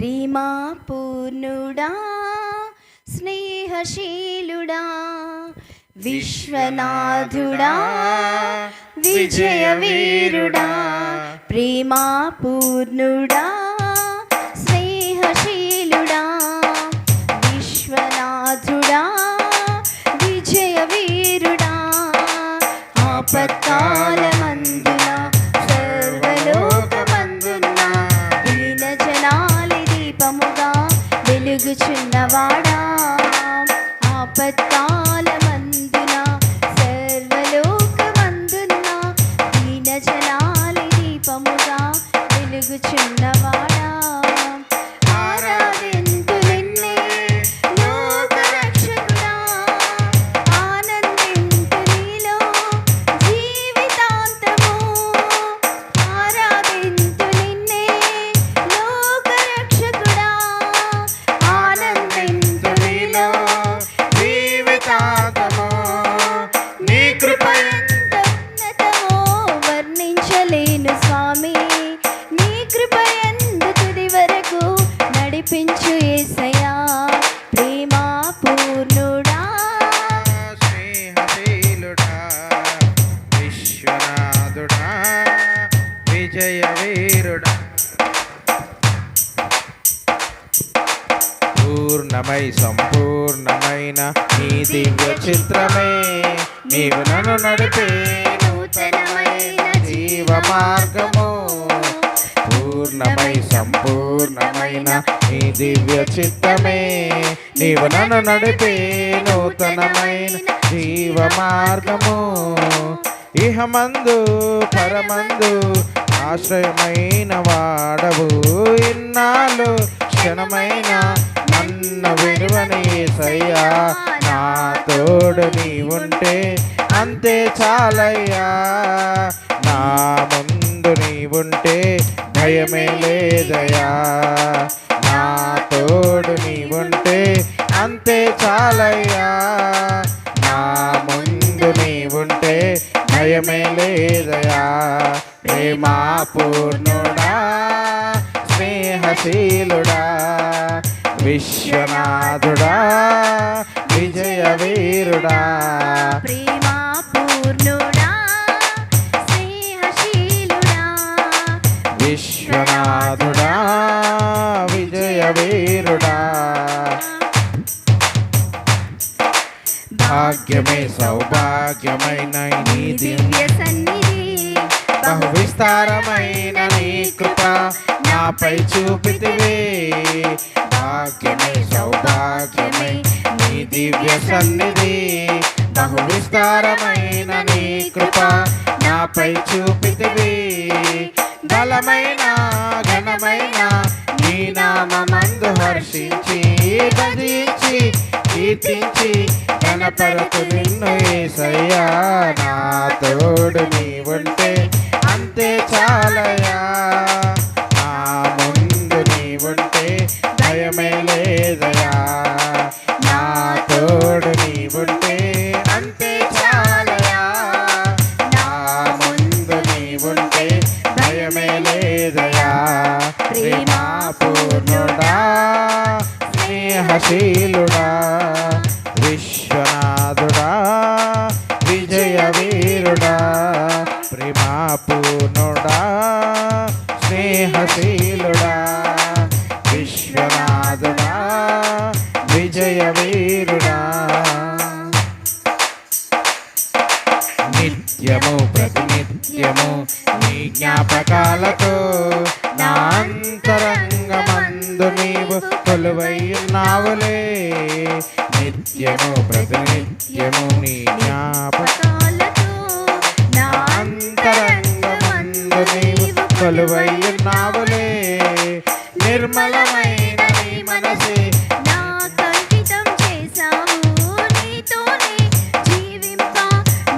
ప్రేమా పూర్ణుడా స్నేహశీలుడా విశ్వనాథుడా విజయవీరుడా ప్రేమా పూర్ణుడా స్నేహశీలుడా విశ్వనాథుడా విజయవీరుడా ఆపత్కాలమందున సర్వలోకమందున దీన జనాలి దీపముగా వెలుగుచున్నవాడా ఆపత్కాలమందున సర్వలోకమందున దీన జనాలి దీపముగా వెలుగుచున్నవాడా ఆరాధింతు నిన్నే లోకరక్షకుడా ఆనందింతు నీలో జీవితాంతము ఆరాధింతు నిన్నే లోకరక్షకుడా ఆనందింతు నీలో జీవితాంతము నీ కృప ఎంత ఉన్నతమో వర్ణించలేను స్వామి నీ కృప ఎంత తుది వరకు నడిపించు యేసయ్యా ప్రేమా పూర్ణుడా స్నేహశీలుడా విశ్వనాథుడా విజయవీరుడా పూర్ణమై సంపూర్ణమైన నీ దివ్య చిత్రమే నీవు నన్ను నడిపే నూతనమైన జీవ మార్గము పూర్ణమై సంపూర్ణమైన నీ దివ్య చిత్తమే నీవు నన్ను నడిపే నూతనమైన జీవ మార్గము ఇహమందు పరమందు ఆశ్రయమైన వాడవు ఇన్నాళ్ళు క్షణమైన నన్ను విడువని యేసయ్యా నా తోడు నీవుంటే అంతే చాలయ్యా నా ముందు నీవుంటే భయమే లేదయ్యా నా తోడు నీవుంటే అంతే చాలయ్యా నా ముందు నీవుంటే భయమే లేదయ్యా ప్రేమా పూర్ణుడా స్నేహశీలుడా విశ్వనాథుడా విజయవీరుడా ప్రేమా పూర్ణుడా స్నేహశీలుడా విశ్వనాథుడా విజయవీరుడా భాగ్యమే సౌభాగ్యమైన నీ దివ్య సన్నిధి బహు విస్తారమైన నీ కృప నాపై చూపితివే భాగ్యమే సౌభాగ్యమై నీ దివ్య సన్నిధి బహు విస్తారమైన నీ కృప నాపై చూపితివే బలమైన ఘనమైన నీ నామమందు హర్షించి భజించి కీర్తించి గణపరతు నిన్ను యేసయ్యా నా తోడు నీవుంటే అంతే చాలయ్యా నా ముందు నీవుంటే భయమే లేదయ్యా నా తోడు నీవుంటే అంతే చాలయ్యా నా ముందు నీవుంటే భయమే లేదయ్యా ప్రేమా పూర్ణుడా స్నేహశీలుడా విశ్వనాథుడా విజయవీరుడా ప్రేమా పూర్ణుడా స్నేహశీలుడా విశ్వనాథుడా విజయవీరుడా నిత్యము ప్రతినిత్యము నీ జ్ఞాపకాలతో నా అంతరంగమందు నీవు కొలువై ఉన్నావులే నిత్యము ప్రతినిత్యము నీ జ్ఞాపకాలతో నా అంతరంగమందు నీవు కొలువై ఉన్నావులే నిర్మలమైన నీ మనసే నాకు అంకితం చేశావు నీతోనే జీవింప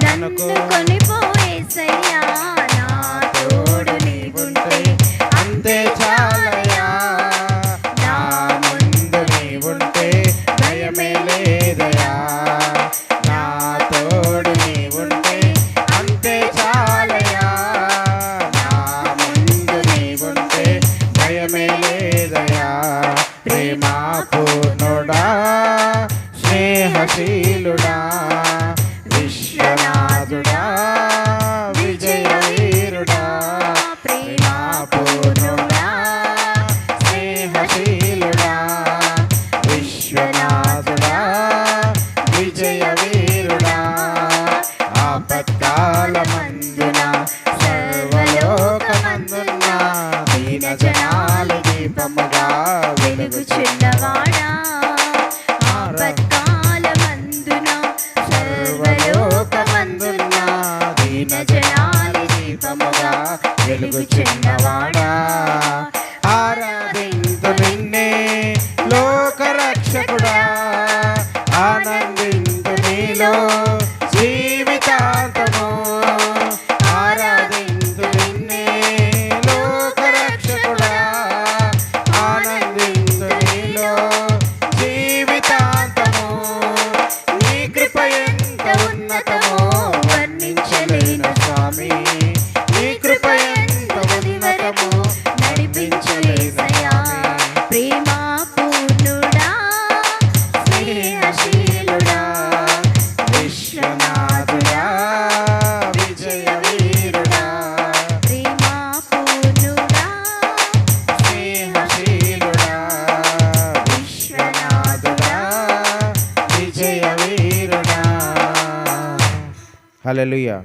నన్ను కొనిపోయేసయ్యా నా తోడు నీవుంటే అంతే చాలయ్యా నా ముందు నీవుంటే భయమే లేదయ్యా నా తోడు నీవుంటే అంతే చాలయ్యా నా ముందు నీవుంటే భయమే లేదయా. ప్రేమా పూర్ణుడా స్నేహశీలుడా విశ్వనాథుడా విజయ వీరుడా. ప్రేమా పూర్ణుడా స్నేహశీలుడా విశ్వనాథుడా విజయ వీరుడా. ఆపత్కాలమందున సర్వలోకమందున దీన జనాలు దీపముగా వెలుగుచున్నవాడా. ఆపత్కాలమందున సర్వలోకమందున దీన జనాలు దీపముగా వెలుగుచున్నవాడా. ఆరాధింతు నిన్నే లోకరక్షకుడా, ఆనందింతు నీలో జీవితాంతము. ఆరాధింతు నిన్నే లోకరక్షకుడా, ఆనందింతు నీలో జీవితాంతము. నీ కృప ఎంత ఉన్నతమో వర్ణించలేను స్వామి, నీ కృప ఎంత ఉన్నతమో నడిపించలేసయ్యా. ప్రేమా పూర్ణుడా స్నేహశీలుడా విశ్వనాథుడా విజయ వీరుడా. ప్రేమా పూర్ణుడా స్నేహశీలుడా విశ్వనాథుడా విజయ వీరుడా. హల్లెలూయా.